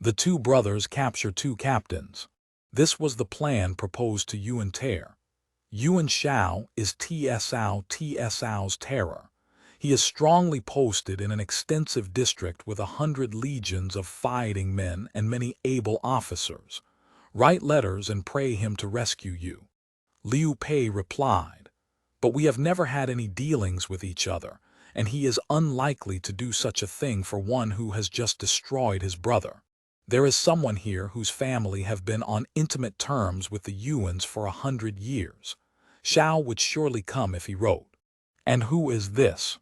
The two brothers capture two captains. This was the plan proposed to Yuan Ter. Yuan Shao is TsʻAo's terror. He is strongly posted in an extensive district with 100 legions of fighting men and many able officers. Write letters and pray him to rescue you. Liu Pei replied, but we have never had any dealings with each other, and he is unlikely to do such a thing for one who has just destroyed his brother. There is someone here whose family have been on intimate terms with the Yuans for 100 years. Shao would surely come if he wrote. And who is this?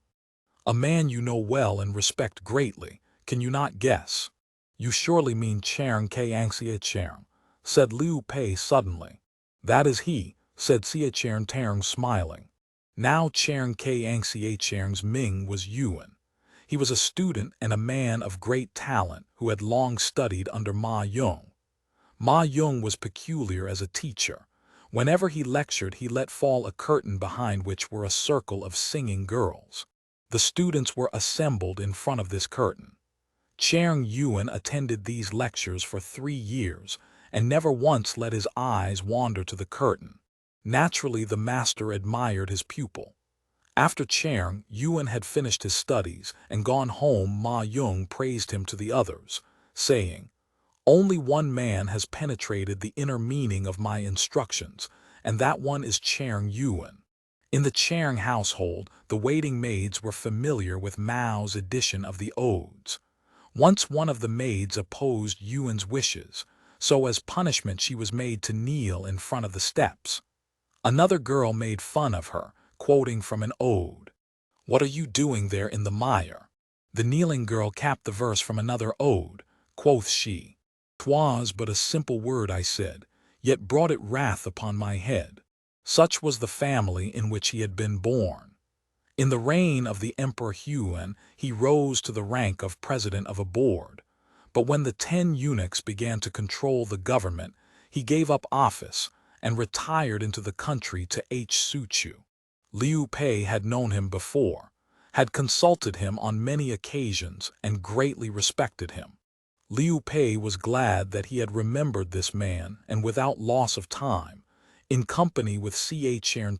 A man you know well and respect greatly. Can you not guess? You surely mean Chiang Kai-Chiang, said Liu Pei suddenly. That is he, said Chiang smiling. Now Chiang Kai-Chiang's Ming was Yuan. He was a student and a man of great talent who had long studied under Ma Yong. Ma Yong was peculiar as a teacher. Whenever he lectured, he let fall a curtain behind which were a circle of singing girls. The students were assembled in front of this curtain. Chiang Yuan attended these lectures for 3 years and never once let his eyes wander to the curtain. Naturally, the master admired his pupil. After Chiang Yuan had finished his studies and gone home, Ma Yong praised him to the others, saying, only one man has penetrated the inner meaning of my instructions, and that one is Chiang Yuan. In the Chiang household, the waiting maids were familiar with Mao's edition of the odes. Once one of the maids opposed Yuan's wishes, so as punishment she was made to kneel in front of the steps. Another girl made fun of her, quoting from an ode. What are you doing there in the mire? The kneeling girl capped the verse from another ode. Quoth she, 'Twas but a simple word I said, yet brought it wrath upon my head. Such was the family in which he had been born. In the reign of the Emperor Huan, he rose to the rank of president of a board. But when the 10 eunuchs began to control the government, he gave up office and retired into the country to Hsuchu. Liu Pei had known him before, had consulted him on many occasions, and greatly respected him. Liu Pei was glad that he had remembered this man, and without loss of time, in company with Chiang,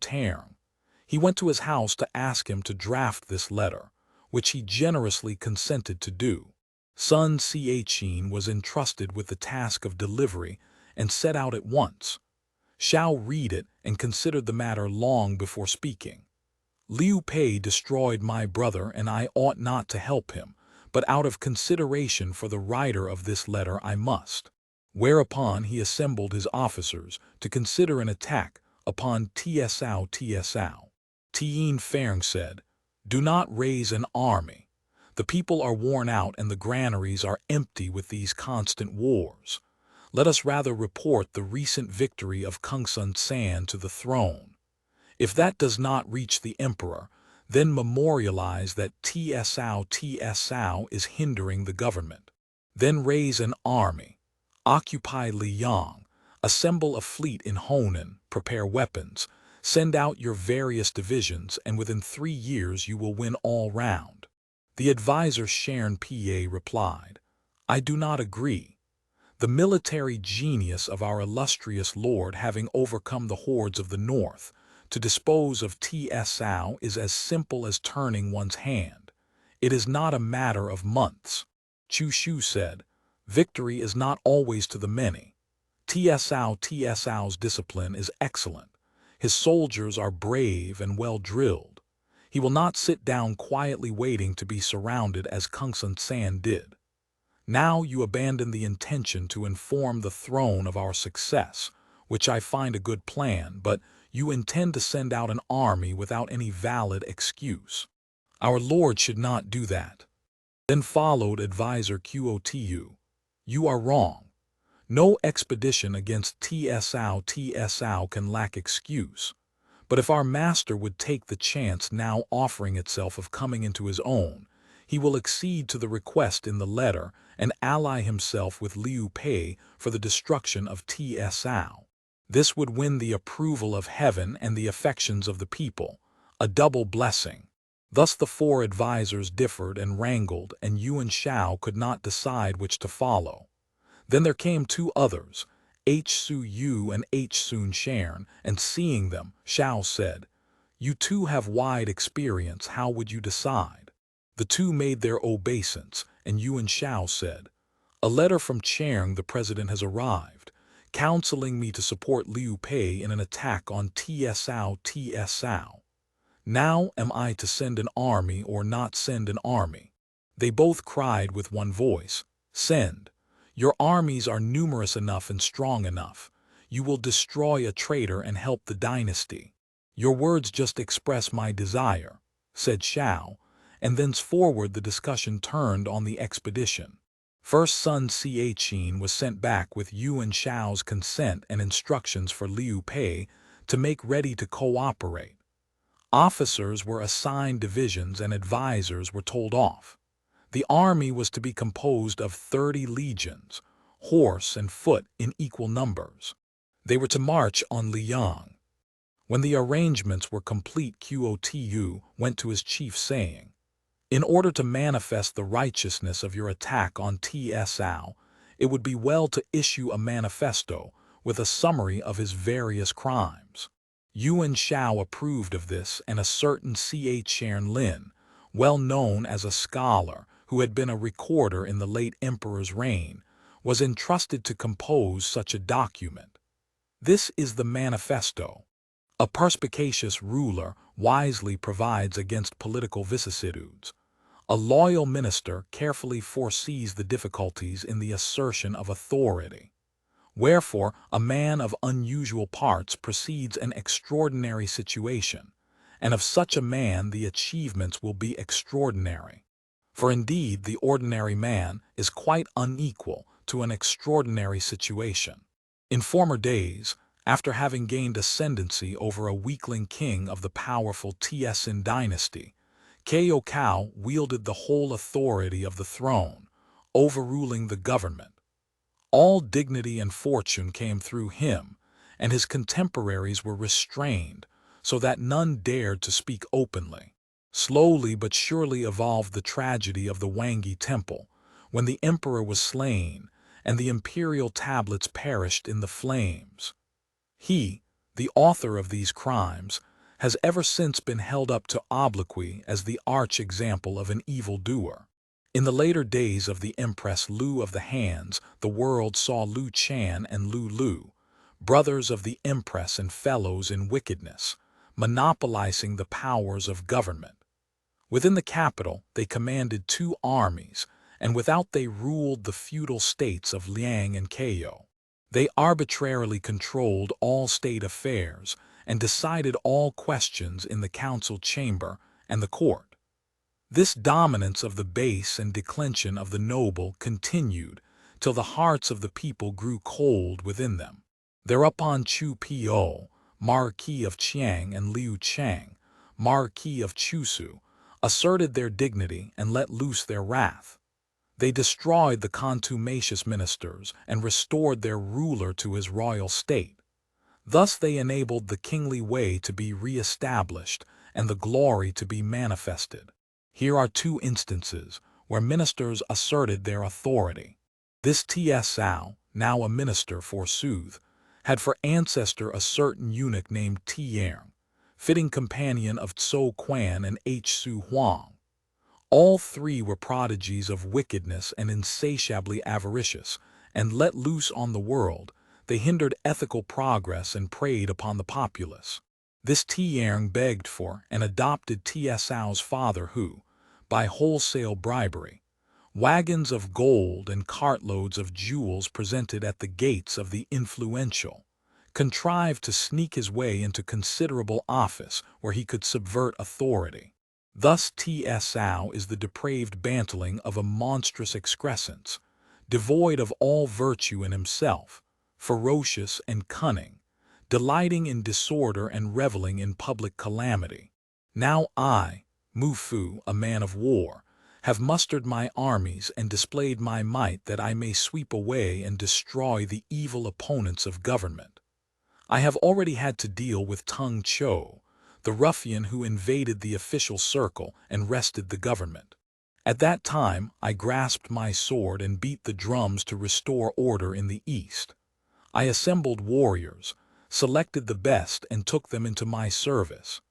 he went to his house to ask him to draft this letter, which he generously consented to do. Son Chiang was entrusted with the task of delivery and set out at once. Shao read it and considered the matter long before speaking. Liu Pei destroyed my brother, and I ought not to help him, but out of consideration for the writer of this letter I must. Whereupon he assembled his officers to consider an attack upon TsʻAo. Tien Feng said, do not raise an army. The people are worn out and the granaries are empty with these constant wars. Let us rather report the recent victory of Kungsun San to the throne. If that does not reach the emperor, then memorialize that TsʻAo is hindering the government. Then raise an army. Occupy Liang. Assemble a fleet in Honan. Prepare weapons. Send out your various divisions, and within 3 years you will win all round. The advisor Sharon Pa replied, I do not agree. The military genius of our illustrious lord having overcome the hordes of the north, to dispose of TsʻAo is as simple as turning one's hand. It is not a matter of months. Chu Shu said, victory is not always to the many. TsʻAo's discipline is excellent. His soldiers are brave and well drilled. He will not sit down quietly waiting to be surrounded as Kungsun San did. Now you abandon the intention to inform the throne of our success, which I find a good plan, but you intend to send out an army without any valid excuse. Our Lord should not do that. Then followed advisor Quotu. You are wrong. No expedition against TsʻAo can lack excuse. But if our master would take the chance now offering itself of coming into his own, he will accede to the request in the letter and ally himself with Liu Pei for the destruction of TsʻAo. This would win the approval of heaven and the affections of the people, a double blessing. Thus the 4 advisors differed and wrangled, and Yuan Shao could not decide which to follow. Then there came two others, Hsu and Hsun Sharon, and seeing them, Xiao said, "You two have wide experience, how would you decide?" The two made their obeisance, and Yuan Xiao said, "A letter from Chiang the president has arrived, counseling me to support Liu Pei in an attack on TsʻAo. Now am I to send an army or not send an army?" They both cried with one voice, "Send. Your armies are numerous enough and strong enough. You will destroy a traitor and help the dynasty." "Your words just express my desire," said Xiao, and thenceforward the discussion turned on the expedition. First son TsʻAo was sent back with Yuan Xiao's consent and instructions for Liu Pei to make ready to cooperate. Officers were assigned divisions and advisors were told off. The army was to be composed of 30 legions, horse and foot in equal numbers. They were to march on Liang. When the arrangements were complete, Quotu went to his chief saying, "In order to manifest the righteousness of your attack on TsʻAo, it would be well to issue a manifesto with a summary of his various crimes." Yuan Xiao approved of this, and a certain Ch Lin, well known as a scholar who had been a recorder in the late emperor's reign, was entrusted to compose such a document. This is the manifesto. A perspicacious ruler wisely provides against political vicissitudes. A loyal minister carefully foresees the difficulties in the assertion of authority. Wherefore, a man of unusual parts precedes an extraordinary situation, and of such a man the achievements will be extraordinary. For indeed the ordinary man is quite unequal to an extraordinary situation. In former days, after having gained ascendancy over a weakling king of the powerful Tsin dynasty, Cao wielded the whole authority of the throne, overruling the government. All dignity and fortune came through him, and his contemporaries were restrained, so that none dared to speak openly. Slowly but surely evolved the tragedy of the Wangi Temple, when the emperor was slain, and the imperial tablets perished in the flames. He, the author of these crimes, has ever since been held up to obloquy as the arch-example of an evildoer. In the later days of the Empress Lu of the Hands, the world saw Lu Chan and Lu, brothers of the Empress and fellows in wickedness, monopolizing the powers of government. Within the capital, they commanded 2 armies, and without they ruled the feudal states of Liang and Cao. They arbitrarily controlled all state affairs and decided all questions in the council chamber and the court. This dominance of the base and declension of the noble continued till the hearts of the people grew cold within them. Thereupon Chu Po, Marquis of Chiang, and Liu Chang, Marquis of Chusu, asserted their dignity and let loose their wrath. They destroyed the contumacious ministers and restored their ruler to his royal state. Thus they enabled the kingly way to be re-established and the glory to be manifested. Here are 2 instances where ministers asserted their authority. This TsʻAo, now a minister forsooth, had for ancestor a certain eunuch named Tiang, fitting companion of Tso Quan and Hsu Huang. All 3 were prodigies of wickedness and insatiably avaricious, and let loose on the world, they hindered ethical progress and preyed upon the populace. This Tiang begged for and adopted TsʻAo's father who, by wholesale bribery, wagons of gold and cartloads of jewels presented at the gates of the influential, contrived to sneak his way into considerable office where he could subvert authority. Thus TsʻAo is the depraved bantling of a monstrous excrescence, devoid of all virtue in himself, ferocious and cunning, delighting in disorder and reveling in public calamity. Now I, Mufu, a man of war, have mustered my armies and displayed my might that I may sweep away and destroy the evil opponents of government. I have already had to deal with Tung Cho, the ruffian who invaded the official circle and wrested the government. At that time, I grasped my sword and beat the drums to restore order in the east. I assembled warriors, selected the best and took them into my service.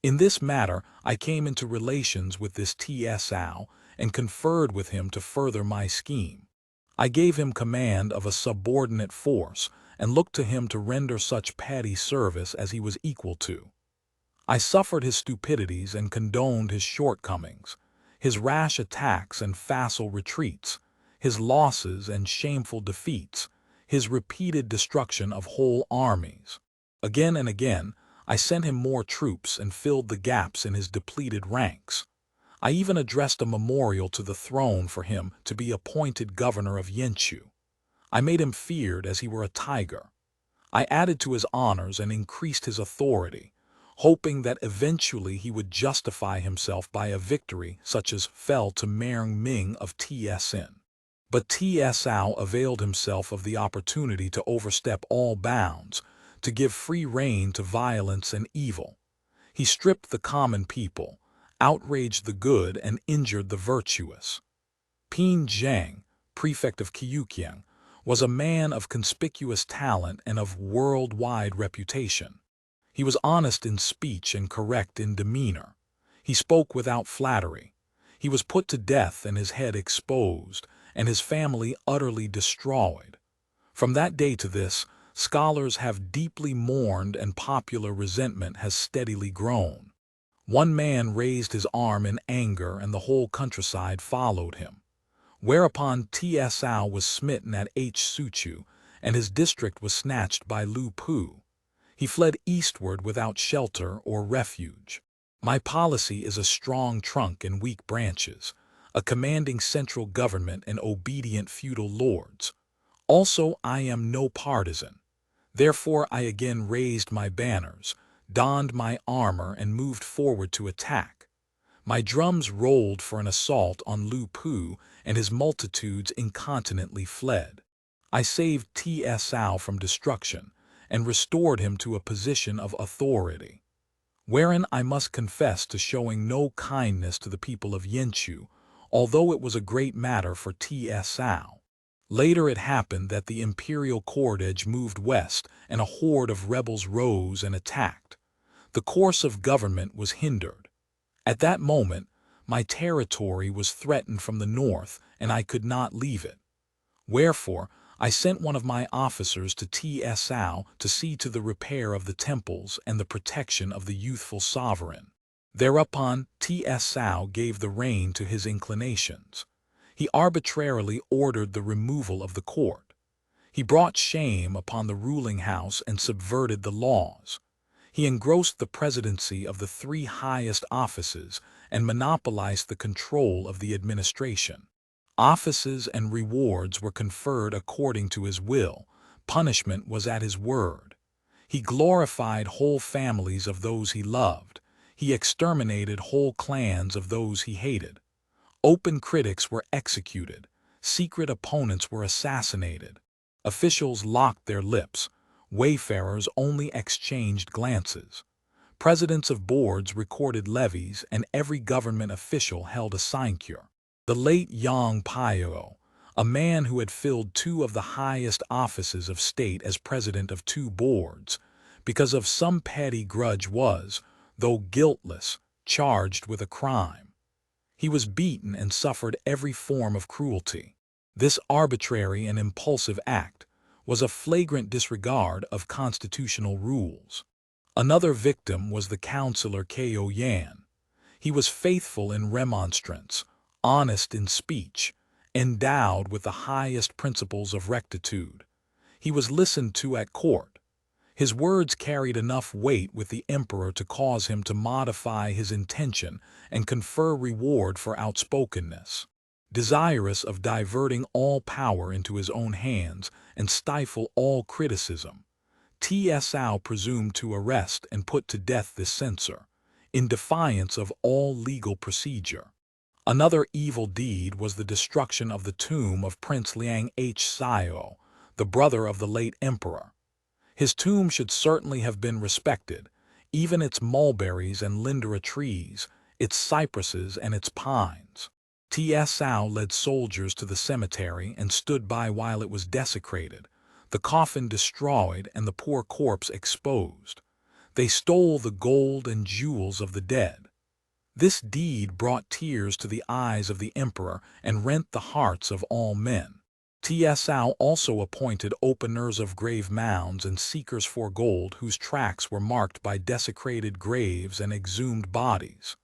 In this matter, I came into relations with this TsʻAo and conferred with him to further my scheme. I gave him command of a subordinate force and looked to him to render such petty service as he was equal to. I suffered his stupidities and condoned his shortcomings, his rash attacks and facile retreats, his losses and shameful defeats, his repeated destruction of whole armies. Again and again, I sent him more troops and filled the gaps in his depleted ranks. I even addressed a memorial to the throne for him to be appointed governor of Yenshu. I made him feared as he were a tiger. I added to his honors and increased his authority, hoping that eventually he would justify himself by a victory such as fell to Meng Ming of Ts'in. But TsʻAo availed himself of the opportunity to overstep all bounds, to give free rein to violence and evil. He stripped the common people, outraged the good and injured the virtuous. Pin Zheng, prefect of Kyukyang, was a man of conspicuous talent and of worldwide reputation. He was honest in speech and correct in demeanor. He spoke without flattery. He was put to death and his head exposed, and his family utterly destroyed. From that day to this, scholars have deeply mourned and popular resentment has steadily grown. One man raised his arm in anger and the whole countryside followed him. Whereupon TsʻAo was smitten at Suchu, and his district was snatched by Lu Pu. He fled eastward without shelter or refuge. My policy is a strong trunk and weak branches, a commanding central government and obedient feudal lords. Also, I am no partisan. Therefore, I again raised my banners, donned my armor, and moved forward to attack. My drums rolled for an assault on Lu Pu, and his multitudes incontinently fled. I saved TsʻAo from destruction, and restored him to a position of authority, wherein I must confess to showing no kindness to the people of Yenshu, although it was a great matter for TsʻAo. Later it happened that the imperial cortege moved west, and a horde of rebels rose and attacked. The course of government was hindered. At that moment, my territory was threatened from the north, and I could not leave it. Wherefore, I sent one of my officers to TsʻAo to see to the repair of the temples and the protection of the youthful sovereign. Thereupon, TsʻAo gave the rein to his inclinations. He arbitrarily ordered the removal of the court. He brought shame upon the ruling house and subverted the laws. He engrossed the presidency of the 3 highest offices and monopolized the control of the administration. Offices and rewards were conferred according to his will. Punishment was at his word. He glorified whole families of those he loved. He exterminated whole clans of those he hated. Open critics were executed. Secret opponents were assassinated. Officials locked their lips. Wayfarers only exchanged glances. Presidents of boards recorded levies, and every government official held a sinecure. The late Yang Pio, a man who had filled 2 of the highest offices of state as president of 2 boards, because of some petty grudge was, though guiltless, charged with a crime. He was beaten and suffered every form of cruelty. This arbitrary and impulsive act was a flagrant disregard of constitutional rules. Another victim was the councillor Yuan. He was faithful in remonstrance, honest in speech, endowed with the highest principles of rectitude. He was listened to at court. His words carried enough weight with the emperor to cause him to modify his intention and confer reward for outspokenness. Desirous of diverting all power into his own hands and stifle all criticism, TsʻAo presumed to arrest and put to death this censor, in defiance of all legal procedure. Another evil deed was the destruction of the tomb of Prince Liang TsʻAo, the brother of the late emperor. His tomb should certainly have been respected, even its mulberries and lindera trees, its cypresses and its pines. TsʻAo led soldiers to the cemetery and stood by while it was desecrated, the coffin destroyed and the poor corpse exposed. They stole the gold and jewels of the dead. This deed brought tears to the eyes of the emperor and rent the hearts of all men. TsʻAo also appointed openers of grave mounds and seekers for gold whose tracks were marked by desecrated graves and exhumed bodies.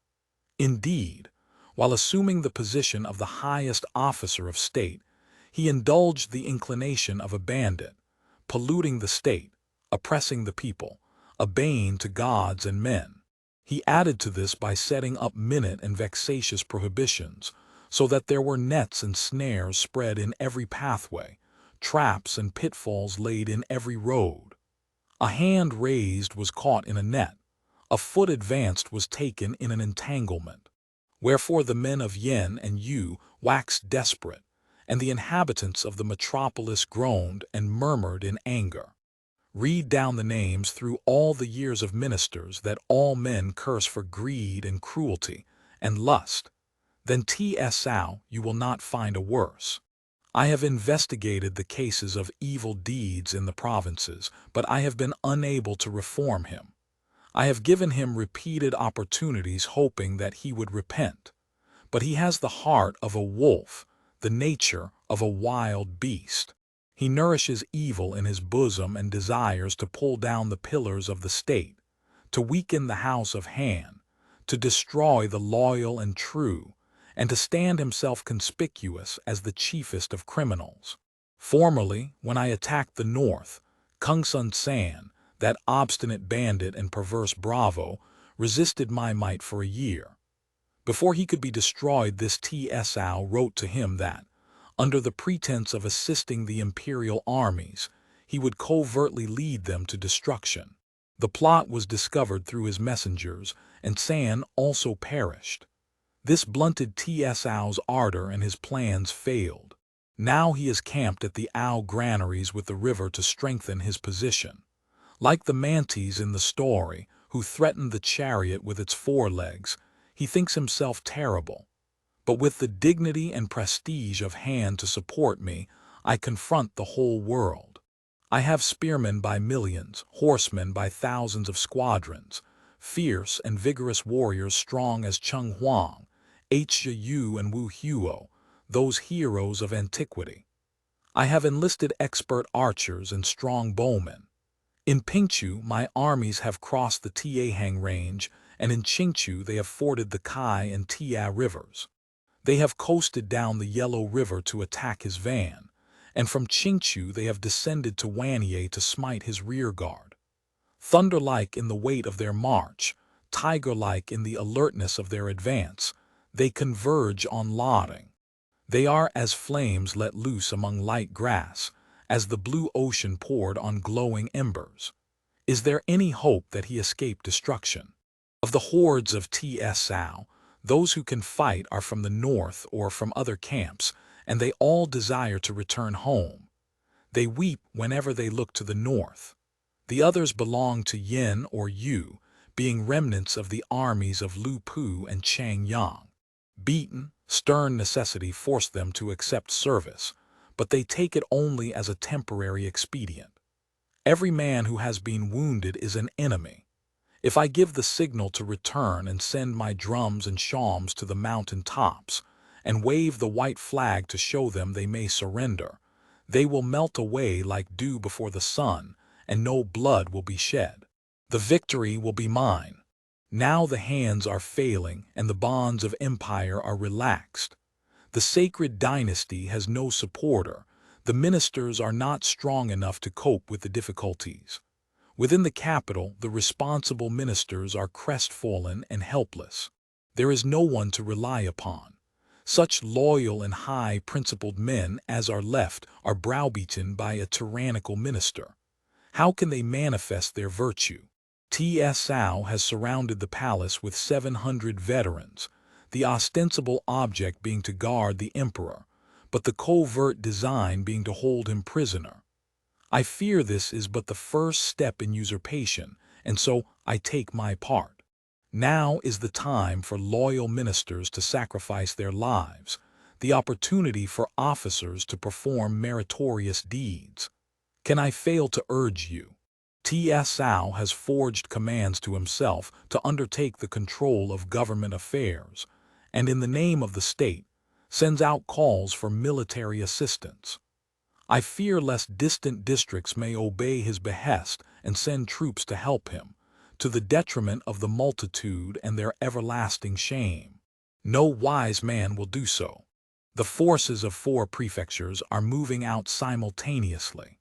Indeed, while assuming the position of the highest officer of state, he indulged the inclination of a bandit, polluting the state, oppressing the people, a bane to gods and men. He added to this by setting up minute and vexatious prohibitions, so that there were nets and snares spread in every pathway, traps and pitfalls laid in every road. A hand raised was caught in a net, a foot advanced was taken in an entanglement. Wherefore the men of Yen and Yu waxed desperate, and the inhabitants of the metropolis groaned and murmured in anger. Read down the names through all the years of ministers that all men curse for greed and cruelty and lust. Then TsʻAo you will not find a worse. I have investigated the cases of evil deeds in the provinces, but I have been unable to reform him. I have given him repeated opportunities hoping that he would repent. But he has the heart of a wolf, the nature of a wild beast. He nourishes evil in his bosom and desires to pull down the pillars of the state, to weaken the house of Han, to destroy the loyal and true, and to stand himself conspicuous as the chiefest of criminals. Formerly, when I attacked the north, Kung Sun San, that obstinate bandit and perverse bravo, resisted my might for a year. Before he could be destroyed, this TsʻAo wrote to him that, under the pretense of assisting the imperial armies, he would covertly lead them to destruction. The plot was discovered through his messengers, and San also perished. This blunted TsʻAo's ardor and his plans failed. Now he is camped at the Ao granaries with the river to strengthen his position. Like the mantis in the story, who threatened the chariot with its forelegs, he thinks himself terrible. But with the dignity and prestige of Han to support me, I confront the whole world. I have spearmen by millions, horsemen by thousands of squadrons, fierce and vigorous warriors strong as Cheng Huang, Yu and Wu Huo, those heroes of antiquity. I have enlisted expert archers and strong bowmen. In Pingchu, my armies have crossed the Taehang Range, and in Qingchu they have forded the Kai and Tia rivers. They have coasted down the Yellow River to attack his van, and from Qingchu they have descended to Wanye to smite his rearguard. Thunder-like in the weight of their march, tiger-like in the alertness of their advance, they converge on Laoding. They are as flames let loose among light grass, as the blue ocean poured on glowing embers. Is there any hope that he escape destruction? Of the hordes of TsʻAo, those who can fight are from the north or from other camps, and they all desire to return home. They weep whenever they look to the north. The others belong to Yin or Yu, being remnants of the armies of Lu Pu and Chang Yang. Beaten, stern necessity forced them to accept service, but they take it only as a temporary expedient. Every man who has been wounded is an enemy. If I give the signal to return and send my drums and shawms to the mountain tops, and wave the white flag to show them they may surrender, they will melt away like dew before the sun, and no blood will be shed. The victory will be mine. Now the hands are failing, and the bonds of empire are relaxed. The sacred dynasty has no supporter. The ministers are not strong enough to cope with the difficulties. Within the capital, the responsible ministers are crestfallen and helpless. There is no one to rely upon. Such loyal and high-principled men as are left are browbeaten by a tyrannical minister. How can they manifest their virtue? TsʻAo has surrounded the palace with 700 veterans, the ostensible object being to guard the emperor, but the covert design being to hold him prisoner. I fear this is but the first step in usurpation, and so I take my part. Now is the time for loyal ministers to sacrifice their lives, the opportunity for officers to perform meritorious deeds. Can I fail to urge you? TsʻAo has forged commands to himself to undertake the control of government affairs, and in the name of the state, sends out calls for military assistance. I fear lest distant districts may obey his behest and send troops to help him, to the detriment of the multitude and their everlasting shame. No wise man will do so. The forces of 4 prefectures are moving out simultaneously.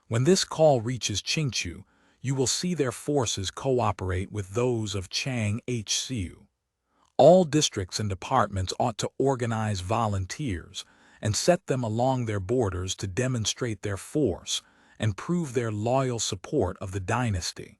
When this call reaches Qingqiu, you will see their forces cooperate with those of TsʻAo. All districts and departments ought to organize volunteers and set them along their borders to demonstrate their force and prove their loyal support of the dynasty.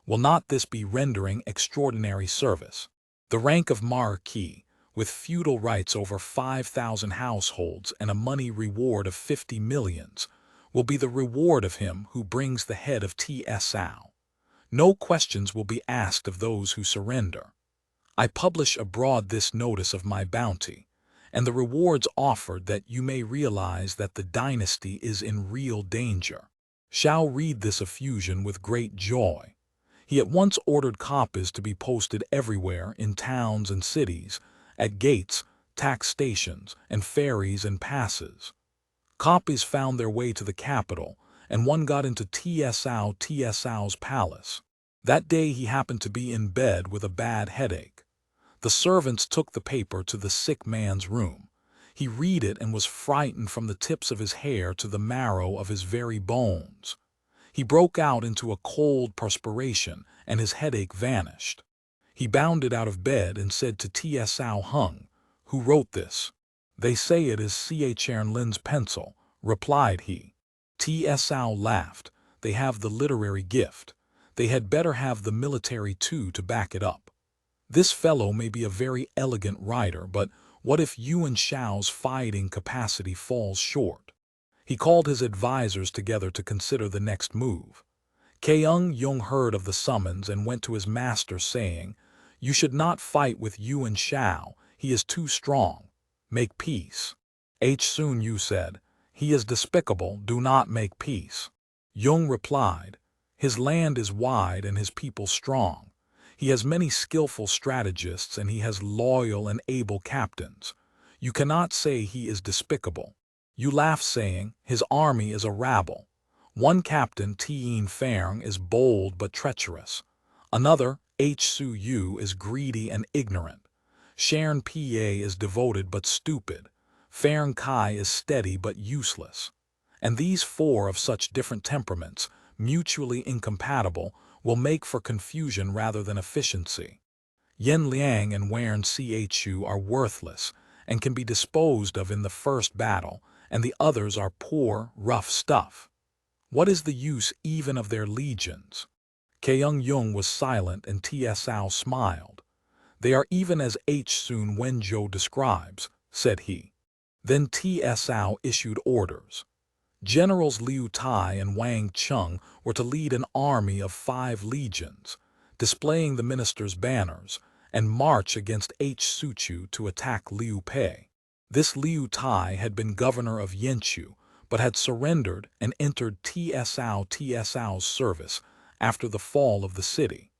Will not this be rendering extraordinary service? The rank of marquis, with feudal rights over 5,000 households and a money reward of 50 millions, will be the reward of him who brings the head of TsʻAo. No questions will be asked of those who surrender. I publish abroad this notice of my bounty, and the rewards offered that you may realize that the dynasty is in real danger. Shall read this effusion with great joy. He at once ordered copies to be posted everywhere in towns and cities, at gates, tax stations, and ferries and passes. Copies found their way to the capital, and one got into TsʻAo's palace. That day he happened to be in bed with a bad headache. The servants took the paper to the sick man's room. He read it and was frightened from the tips of his hair to the marrow of his very bones. He broke out into a cold perspiration, and his headache vanished. He bounded out of bed and said to TsʻAo Hung, "Who wrote this?" "They say it is Chernlin's pencil," replied he. TsʻAo laughed. "They have the literary gift. They had better have the military too to back it up. This fellow may be a very elegant writer, but what if Yuan Shao's fighting capacity falls short?" He called his advisors together to consider the next move. Yung heard of the summons and went to his master saying, "You should not fight with Yuan Shao, he is too strong. Make peace." Sun Yu said, "He is despicable, do not make peace." Yung replied, "His land is wide and his people strong. He has many skillful strategists and he has loyal and able captains. You cannot say he is despicable. You laugh saying, his army is a rabble. One captain, Tien Feng, is bold but treacherous. Another, Su Yu, is greedy and ignorant. Sharon Pa is devoted but stupid. Fern Kai is steady but useless. And these 4 of such different temperaments, mutually incompatible, will make for confusion rather than efficiency. Yen Liang and Wen Chu are worthless and can be disposed of in the first battle, and the others are poor, rough stuff. What is the use even of their legions?" Yung was silent and TsʻAo smiled. "They are even as Sun Wenzhou describes," said he. Then TsʻAo issued orders. Generals Liu Tai and Wang Chung were to lead an army of 5 legions, displaying the minister's banners, and march against Suchu to attack Liu Pei. This Liu Tai had been governor of Yanqiu, but had surrendered and entered TsʻAo's service after the fall of the city.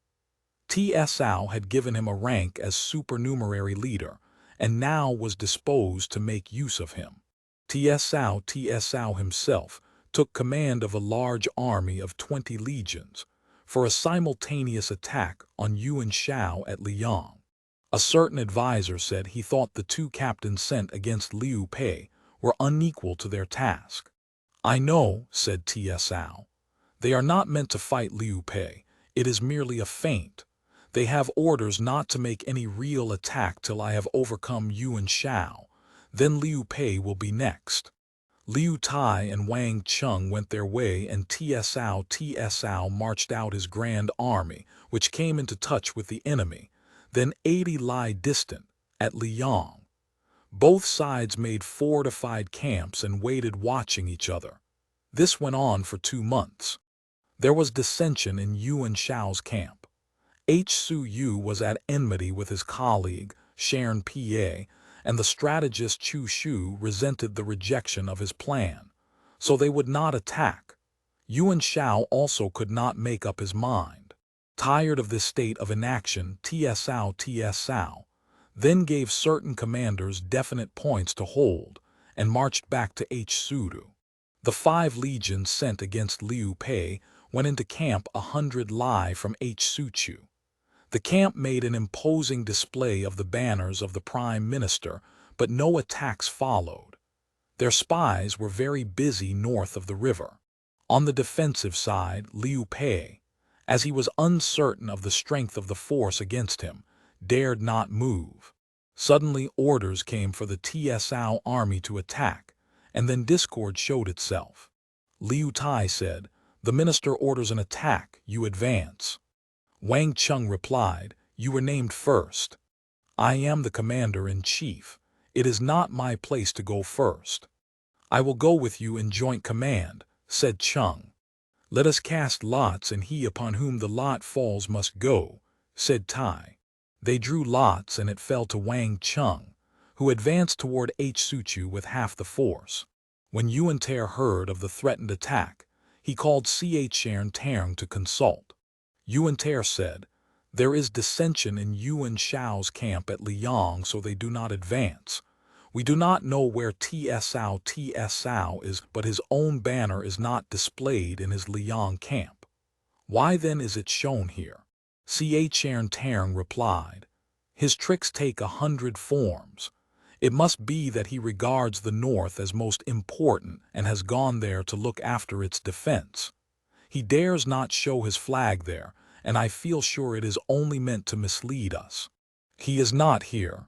TsʻAo had given him a rank as supernumerary leader, and now was disposed to make use of him. TsʻAo himself took command of a large army of 20 legions for a simultaneous attack on Yuan Shao at Liang. A certain advisor said he thought the 2 captains sent against Liu Pei were unequal to their task. "I know," said TsʻAo. "They are not meant to fight Liu Pei. It is merely a feint. They have orders not to make any real attack till I have overcome Yuan Shao. Then Liu Pei will be next." Liu Tai and Wang Chung went their way, and TsʻAo marched out his grand army, which came into touch with the enemy, then 80 li distant, at Liang. Both sides made fortified camps and waited watching each other. This went on for 2 months. There was dissension in Yuan Shao's camp. Su Yu was at enmity with his colleague, Sharon Pa, and the strategist Chu Shu resented the rejection of his plan, so they would not attack. Yuan Shao also could not make up his mind. Tired of this state of inaction, TsʻAo then gave certain commanders definite points to hold and marched back to TsʻAo. The 5 legions sent against Liu Pei went into camp 100 li from TsʻAo. The camp made an imposing display of the banners of the Prime Minister, but no attacks followed. Their spies were very busy north of the river. On the defensive side, Liu Pei, as he was uncertain of the strength of the force against him, dared not move. Suddenly orders came for the TsʻAo army to attack, and then discord showed itself. Liu Tai said, "The minister orders an attack, you advance." Wang Chung replied, "You were named first. I am the commander-in-chief. It is not my place to go first." "I will go with you in joint command," said Chung. "Let us cast lots, and he upon whom the lot falls must go," said Tai. They drew lots, and it fell to Wang Chung, who advanced toward TsʻAo with half the force. When Yuan Ter heard of the threatened attack, he called Chern to consult. Yuan Ter said, "There is dissension in Yuan Shao's camp at Liang, so they do not advance. We do not know where TsʻAo is, but his own banner is not displayed in his Liang camp. Why then is it shown here?" Chern replied, "His tricks take 100 forms. It must be that he regards the north as most important and has gone there to look after its defense. He dares not show his flag there, and I feel sure it is only meant to mislead us. He is not here."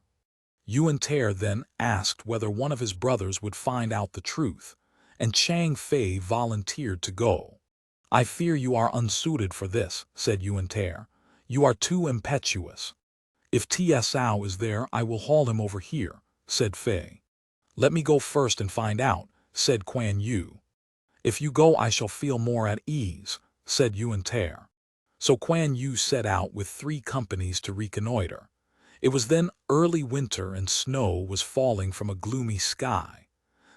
Yuan Ter then asked whether one of his brothers would find out the truth, and Chang Fei volunteered to go. "I fear you are unsuited for this," said Yuan Ter. "You are too impetuous." "If TsʻAo is there, I will haul him over here," said Fei. "Let me go first and find out," said Kuan Yu. "If you go, I shall feel more at ease," said Yuan Ter. So Kuan Yu set out with 3 companies to reconnoiter. It was then early winter and snow was falling from a gloomy sky.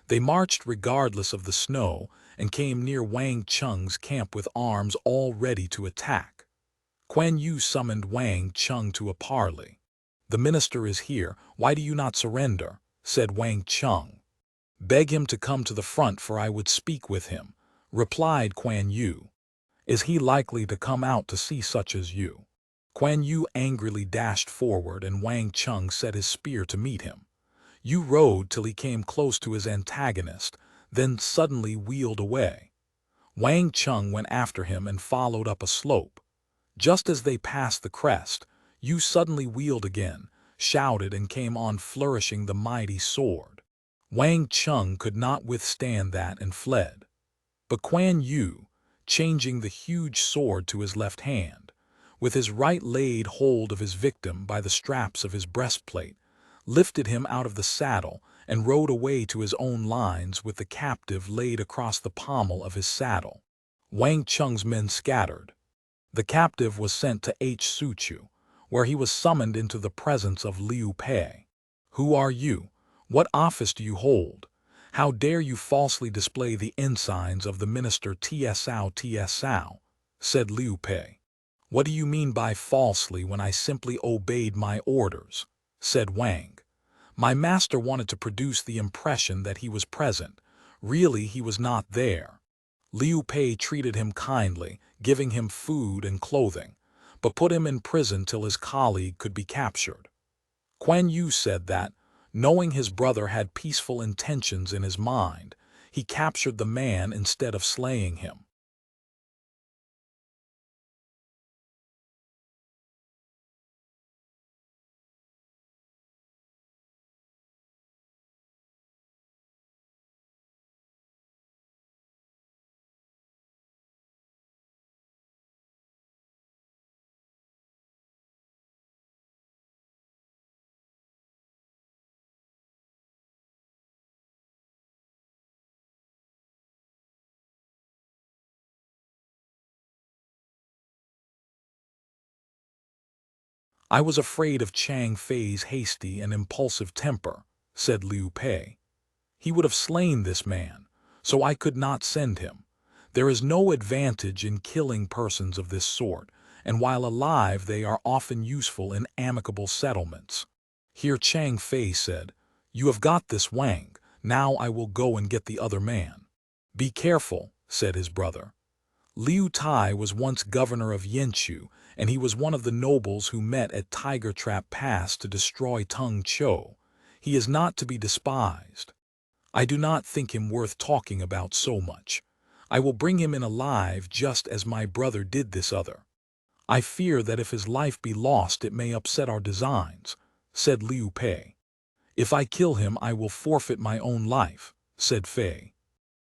They marched regardless of the snow and came near Wang Chung's camp with arms all ready to attack. Kuan Yu summoned Wang Chung to a parley. "The minister is here, why do you not surrender?" said Wang Chung. "Beg him to come to the front, for I would speak with him," replied Kuan Yu. "Is he likely to come out to see such as you?" Kuan Yu angrily dashed forward, and Wang Chung set his spear to meet him. Yu rode till he came close to his antagonist, then suddenly wheeled away. Wang Chung went after him and followed up a slope. Just as they passed the crest, Yu suddenly wheeled again, shouted, and came on flourishing the mighty sword. Wang Chung could not withstand that and fled. But Kuan Yu, changing the huge sword to his left hand, with his right laid hold of his victim by the straps of his breastplate, lifted him out of the saddle and rode away to his own lines with the captive laid across the pommel of his saddle. Wang Chung's men scattered. The captive was sent to TsʻAo, where he was summoned into the presence of Liu Pei. "Who are you? What office do you hold? How dare you falsely display the ensigns of the minister TsʻAo, said Liu Pei. "What do you mean by falsely when I simply obeyed my orders?" said Wang. "My master wanted to produce the impression that he was present. Really, he was not there." Liu Pei treated him kindly, giving him food and clothing, but put him in prison till his colleague could be captured. Kuan Yu said that, knowing his brother had peaceful intentions in his mind, he captured the man instead of slaying him. I was afraid of Chang Fei's hasty and impulsive temper, said Liu Pei. He would have slain this man, so I could not send him. There is no advantage in killing persons of this sort, and while alive they are often useful in amicable settlements. Here Chang Fei said, "You have got this Wang, now I will go and get the other man." "Be careful," said his brother. Liu Tai was once governor of Yanqiu, and he was one of the nobles who met at Tiger Trap Pass to destroy Tung Chou. He is not to be despised. I do not think him worth talking about so much. I will bring him in alive just as my brother did this other. I fear that if his life be lost it may upset our designs, said Liu Pei. If I kill him I will forfeit my own life, said Fei.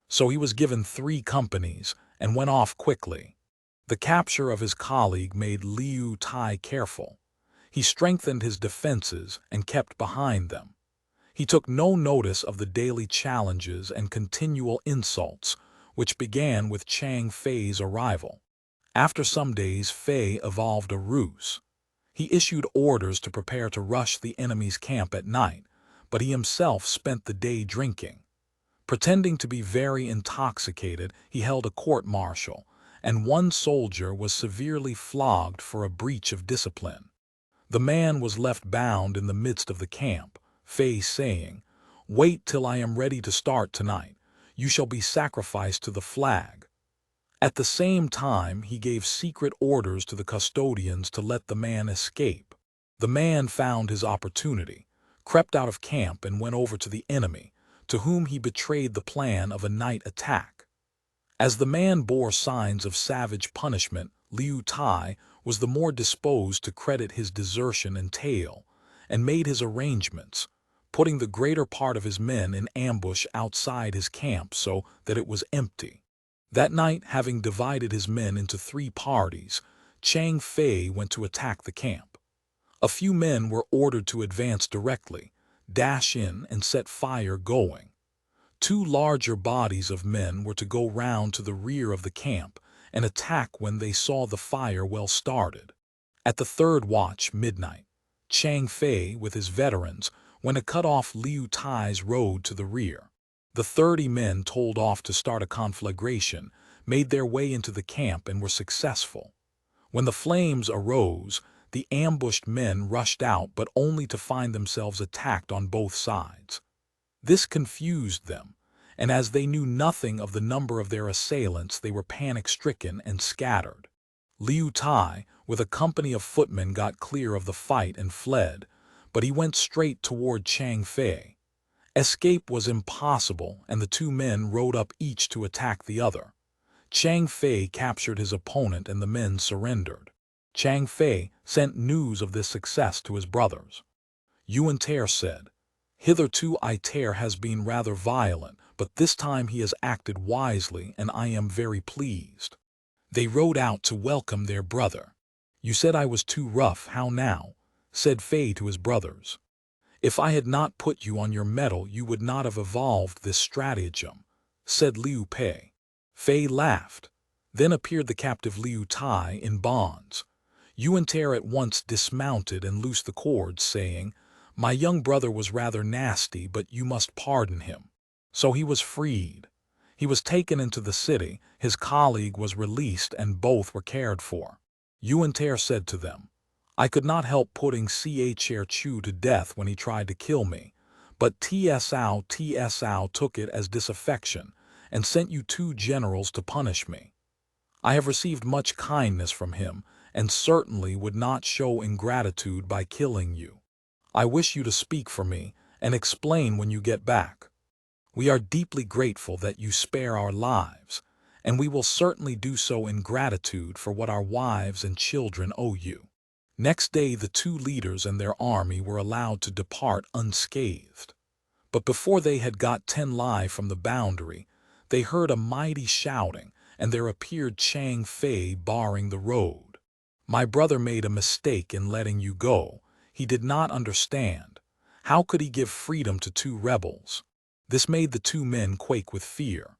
So he was given 3 companies and went off quickly. The capture of his colleague made Liu Tai careful. He strengthened his defenses and kept behind them. He took no notice of the daily challenges and continual insults, which began with Chang Fei's arrival. After some days, Fei evolved a ruse. He issued orders to prepare to rush the enemy's camp at night, but he himself spent the day drinking. Pretending to be very intoxicated, he held a court-martial, and one soldier was severely flogged for a breach of discipline. The man was left bound in the midst of the camp, Fei saying, "Wait till I am ready to start tonight. You shall be sacrificed to the flag." At the same time, he gave secret orders to the custodians to let the man escape. The man found his opportunity, crept out of camp and went over to the enemy, to whom he betrayed the plan of a night attack. As the man bore signs of savage punishment, Liu Tai was the more disposed to credit his desertion and tale, and made his arrangements, putting the greater part of his men in ambush outside his camp so that it was empty. That night, having divided his men into 3 parties, Chang Fei went to attack the camp. A few men were ordered to advance directly, dash in and set fire going. 2 larger bodies of men were to go round to the rear of the camp and attack when they saw the fire well started. At the 3rd watch, midnight, Chang Fei, with his veterans, went to cut off Liu Tai's road to the rear. The 30 men told off to start a conflagration, made their way into the camp and were successful. When the flames arose, the ambushed men rushed out but only to find themselves attacked on both sides. This confused them, and as they knew nothing of the number of their assailants, they were panic-stricken and scattered. Liu Tai, with a company of footmen, got clear of the fight and fled, but he went straight toward Chang Fei. Escape was impossible, and the 2 men rode up each to attack the other. Chang Fei captured his opponent and the men surrendered. Chang Fei sent news of this success to his brothers. Yuan said, "Hitherto Iter has been rather violent, but this time he has acted wisely, and I am very pleased." They rode out to welcome their brother. "You said I was too rough, how now?" said Fei to his brothers. "If I had not put you on your mettle, you would not have evolved this stratagem," said Liu Pei. Fei laughed. Then appeared the captive Liu Tai in bonds. Yuan at once dismounted and loosed the cords, saying, "My young brother was rather nasty, but you must pardon him." So he was freed. He was taken into the city, his colleague was released, and both were cared for. Yuan said to them, "I could not help putting Chu to death when he tried to kill me, but TsʻAo took it as disaffection and sent you 2 generals to punish me. I have received much kindness from him and certainly would not show ingratitude by killing you. I wish you to speak for me and explain when you get back. We are deeply grateful that you spare our lives, and we will certainly do so in gratitude for what our wives and children owe you." Next day the 2 leaders and their army were allowed to depart unscathed. But before they had got 10 li from the boundary, they heard a mighty shouting, and there appeared Chang Fei barring the road. "My brother made a mistake in letting you go. He did not understand. How could he give freedom to 2 rebels?" This made the 2 men quake with fear.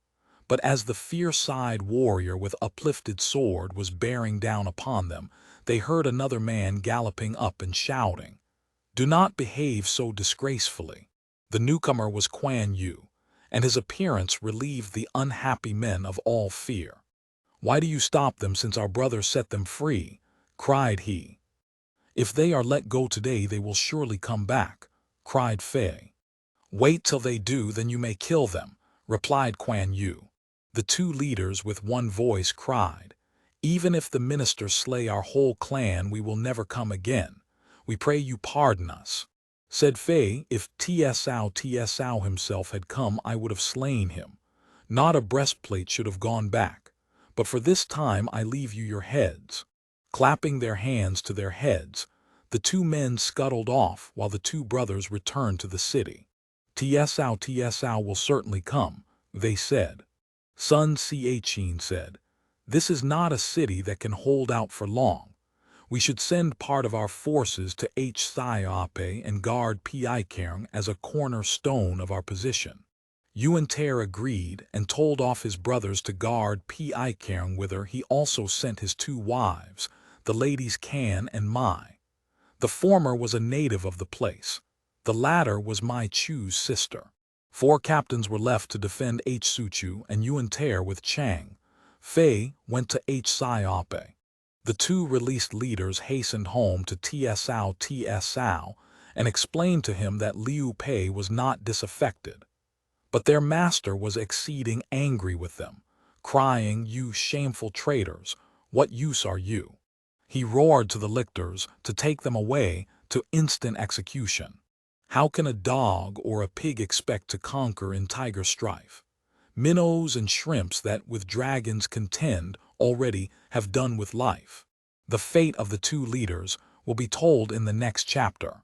But as the fierce-eyed warrior with uplifted sword was bearing down upon them, they heard another man galloping up and shouting, "Do not behave so disgracefully." The newcomer was Kuan Yu, and his appearance relieved the unhappy men of all fear. "Why do you stop them since our brother set them free?" cried he. "If they are let go today they will surely come back," cried Fei. "Wait till they do, then you may kill them," replied Kuan Yu. The two leaders with one voice cried, "Even if the minister slay our whole clan, we will never come again. We pray you pardon us." Said Fei, "If TsʻAo himself had come, I would have slain him. Not a breastplate should have gone back. But for this time I leave you your heads." Clapping their hands to their heads, the two men scuttled off while the two brothers returned to the city. TsʻAo will certainly come," they said. Sun Ciachin said, "This is not a city that can hold out for long. We should send part of our forces to TsʻAo and guard Pikang as a cornerstone of our position." Yuan agreed and told off his brothers to guard Pikang, whither he also sent his two wives, the ladies Kan and Mai. The former was a native of the place. The latter was Mai Chu's sister. 4 captains were left to defend Hsuchu, and Yuan with Chang. Fei went to TsʻAo. The two released leaders hastened home to TsʻAo and explained to him that Liu Pei was not disaffected. But their master was exceeding angry with them, crying, "You shameful traitors, what use are you?" He roared to the lictors to take them away to instant execution. How can a dog or a pig expect to conquer in tiger strife? Minnows and shrimps that with dragons contend already have done with life. The fate of the two leaders will be told in the next chapter.